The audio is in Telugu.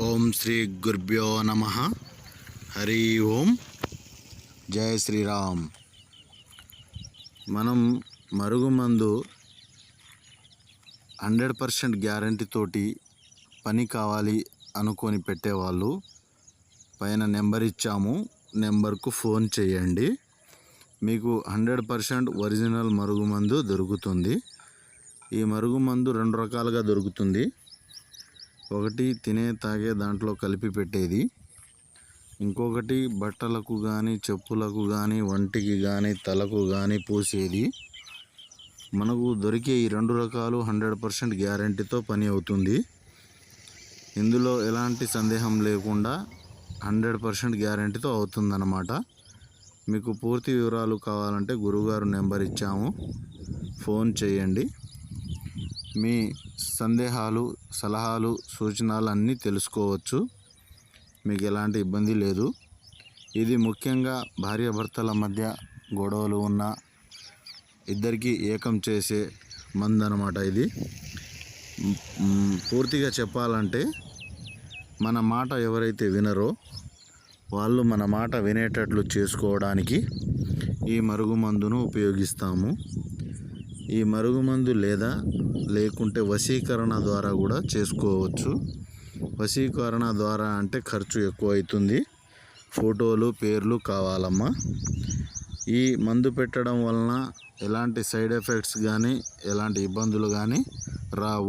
ఓం శ్రీ గురుభ్యో నమః. హరి ఓం. జయ శ్రీరామ్. మనం మరుగుమందు 100% గ్యారంటీ తోటి పని కావాలి అనుకొని పెట్టేవాళ్ళు పైన నెంబర్ ఇచ్చాము, నెంబర్కు ఫోన్ చేయండి. మీకు 100% ఒరిజినల్ మరుగుమందు దొరుకుతుంది. ఈ మరుగుమందు 2 రకాలుగా దొరుకుతుంది. ఒకటి తినే తాగే దాంట్లో కలిపి పెట్టేది, ఇంకొకటి బట్టలకు కానీ చెప్పులకు కానీ వంటికి కానీ తలకు కానీ పూసేది. మనకు దొరికే ఈ 2 రకాలు 100% గ్యారంటీతో పని అవుతుంది. ఇందులో ఎలాంటి సందేహం లేకుండా 100% గ్యారంటీతో అవుతుందన్నమాట. మీకు పూర్తి వివరాలు కావాలంటే గురువుగారు నెంబర్ ఇచ్చాము, ఫోన్ చేయండి. మీ సందేహాలు, సలహాలు, సూచనలు అన్నీ తెలుసుకోవచ్చు. మీకు ఎలాంటి ఇబ్బంది లేదు. ఇది ముఖ్యంగా భార్యాభర్తల మధ్య గొడవలు ఉన్న ఇద్దరికి ఏకం చేసే మందు అన్నమాట. ఇది పూర్తిగా చెప్పాలంటే మన మాట ఎవరైతే వినరో వాళ్ళు మన మాట వినేటట్లు చేసుకోవడానికి ఈ మరుగుమందును ఉపయోగిస్తాము. ఈ మరుగుమందు లేకుంటే వశీకరణ ద్వారా కూడా చేసుకోవచ్చు. వశీకరణ ద్వారా అంటే ఖర్చు ఎక్కువ అవుతుంది, ఫోటోలు పేర్లు కావాలమ్మా. ఈ మందు పెట్టడం వలన ఎలాంటి సైడ్ ఎఫెక్ట్స్ కానీ ఎలాంటి ఇబ్బందులు కానీ రావు.